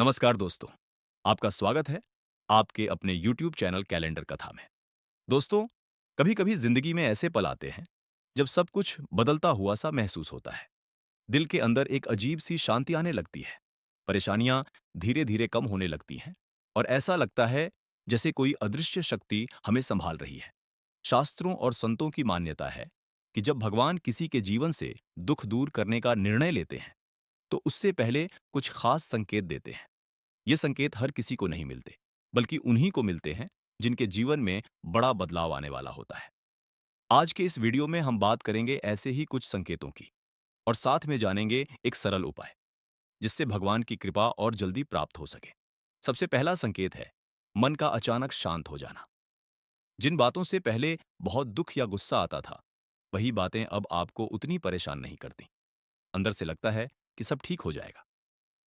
नमस्कार दोस्तों, आपका स्वागत है आपके अपने YouTube चैनल कैलेंडर कथा में। दोस्तों, कभी-कभी जिंदगी में ऐसे पल आते हैं जब सब कुछ बदलता हुआ सा महसूस होता है। दिल के अंदर एक अजीब सी शांति आने लगती है। परेशानियां धीरे-धीरे कम होने लगती हैं और ऐसा लगता है जैसे कोई अदृश्य शक्ति हमें संभाल रही है। शास्त्रों और संतों की मान्यता है कि जब भगवान किसी के जीवन से दुख दूर करने का निर्णय लेते हैं, तो उससे पहले कुछ खास संकेत देते हैं। ये संकेत हर किसी को नहीं मिलते, बल्कि उन्हीं को मिलते हैं जिनके जीवन में बड़ा बदलाव आने वाला होता है। आज के इस वीडियो में हम बात करेंगे ऐसे ही कुछ संकेतों की और साथ में जानेंगे एक सरल उपाय जिससे भगवान की कृपा और जल्दी प्राप्त हो सके। सबसे पहला संकेत है मन का अचानक शांत हो जाना। जिन बातों से पहले बहुत दुख या गुस्सा आता था, वही बातें अब आपको उतनी परेशान नहीं करती। अंदर से लगता है कि सब ठीक हो जाएगा।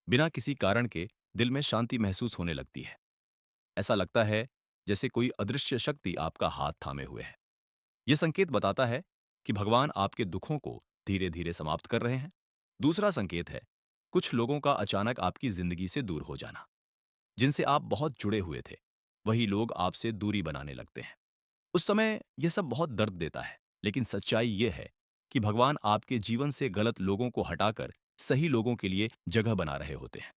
बिना किसी कारण के दिल में शांति महसूस होने लगती है। ऐसा लगता है जैसे कोई अदृश्य शक्ति आपका हाथ थामे हुए है। यह संकेत बताता है कि भगवान आपके दुखों को धीरे धीरे समाप्त कर रहे हैं। दूसरा संकेत है कुछ लोगों का अचानक आपकी जिंदगी से दूर हो जाना। जिनसे आप बहुत जुड़े हुए थे, वही लोग आपसे दूरी बनाने लगते हैं। उस समय यह सब बहुत दर्द देता है, लेकिन सच्चाई यह है कि भगवान आपके जीवन से गलत लोगों को हटाकर सही लोगों के लिए जगह बना रहे होते हैं।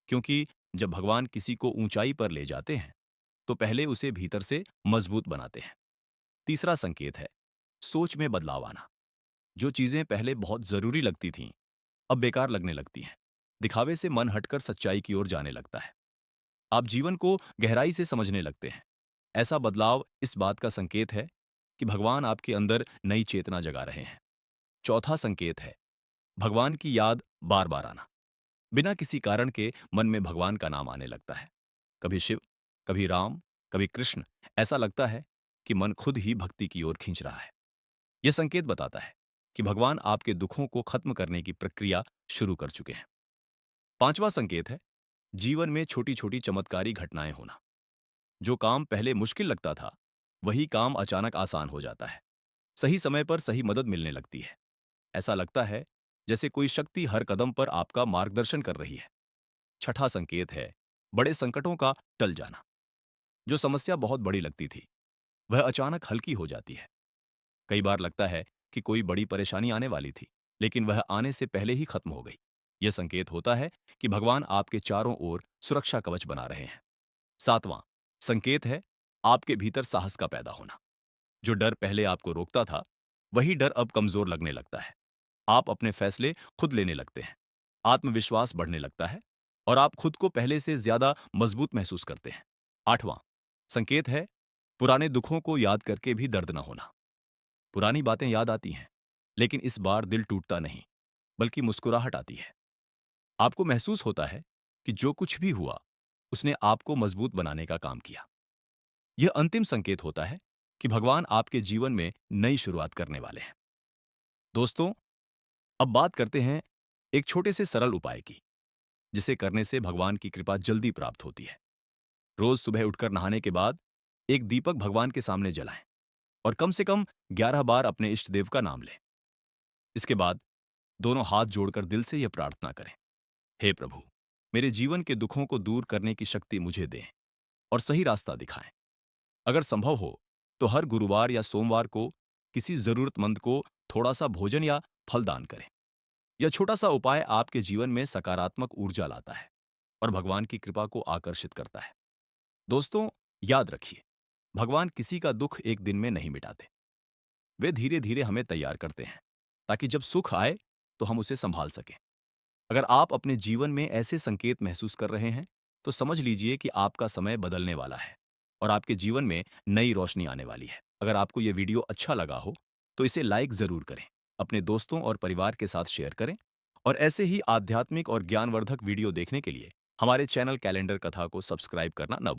क्योंकि जब भगवान किसी को ऊंचाई पर ले जाते हैं, तो पहले उसे भीतर से मजबूत बनाते हैं। तीसरा संकेत है सोच में बदलाव आना। जो चीजें पहले बहुत जरूरी लगती थीं, अब बेकार लगने लगती हैं। दिखावे से मन हटकर सच्चाई की ओर जाने लगता है। आप जीवन को गहराई से समझने लगते हैं। ऐसा बदलाव इस बात का संकेत है कि भगवान आपके अंदर नई चेतना जगा रहे हैं। चौथा संकेत है भगवान की याद बार बार आना। बिना किसी कारण के मन में भगवान का नाम आने लगता है। कभी शिव, कभी राम, कभी कृष्ण। ऐसा लगता है कि मन खुद ही भक्ति की ओर खींच रहा है। यह संकेत बताता है कि भगवान आपके दुखों को खत्म करने की प्रक्रिया शुरू कर चुके हैं। पांचवा संकेत है जीवन में छोटी छोटी चमत्कारी घटनाएं होना। जो काम पहले मुश्किल लगता था, वही काम अचानक आसान हो जाता है। सही समय पर सही मदद मिलने लगती है। ऐसा लगता है जैसे कोई शक्ति हर कदम पर आपका मार्गदर्शन कर रही है। छठा संकेत है बड़े संकटों का टल जाना। जो समस्या बहुत बड़ी लगती थी, वह अचानक हल्की हो जाती है। कई बार लगता है कि कोई बड़ी परेशानी आने वाली थी, लेकिन वह आने से पहले ही खत्म हो गई। यह संकेत होता है कि भगवान आपके चारों ओर सुरक्षा कवच बना रहे हैं। सातवां संकेत है आपके भीतर साहस का पैदा होना। जो डर पहले आपको रोकता था, वही डर अब कमजोर लगने लगता है। आप अपने फैसले खुद लेने लगते हैं। आत्मविश्वास बढ़ने लगता है और आप खुद को पहले से ज्यादा मजबूत महसूस करते हैं। आठवां संकेत है पुराने दुखों को याद करके भी दर्द न होना। पुरानी बातें याद आती हैं, लेकिन इस बार दिल टूटता नहीं, बल्कि मुस्कुराहट आती है। आपको महसूस होता है कि जो कुछ भी हुआ, उसने आपको मजबूत बनाने का काम किया। यह अंतिम संकेत होता है कि भगवान आपके जीवन में नई शुरुआत करने वाले हैं। दोस्तों, अब बात करते हैं एक छोटे से सरल उपाय की, जिसे करने से भगवान की कृपा जल्दी प्राप्त होती है। रोज सुबह उठकर नहाने के बाद एक दीपक भगवान के सामने जलाएं और कम से कम 11 बार अपने इष्ट देव का नाम लें। इसके बाद दोनों हाथ जोड़कर दिल से यह प्रार्थना करें, हे प्रभु, मेरे जीवन के दुखों को दूर करने की शक्ति मुझे दें और सही रास्ता दिखाएं। अगर संभव हो तो हर गुरुवार या सोमवार को किसी जरूरतमंद को थोड़ा सा भोजन या फल दान करें। यह छोटा सा उपाय आपके जीवन में सकारात्मक ऊर्जा लाता है और भगवान की कृपा को आकर्षित करता है। दोस्तों, याद रखिए, भगवान किसी का दुख एक दिन में नहीं मिटाते। वे धीरे धीरे हमें तैयार करते हैं ताकि जब सुख आए तो हम उसे संभाल सकें। अगर आप अपने जीवन में ऐसे संकेत महसूस कर रहे हैं, तो समझ लीजिए कि आपका समय बदलने वाला है और आपके जीवन में नई रोशनी आने वाली है। अगर आपको यह वीडियो अच्छा लगा हो, तो इसे लाइक जरूर करें, अपने दोस्तों और परिवार के साथ शेयर करें और ऐसे ही आध्यात्मिक और ज्ञानवर्धक वीडियो देखने के लिए हमारे चैनल कैलेंडर कथा को सब्सक्राइब करना न भूलें।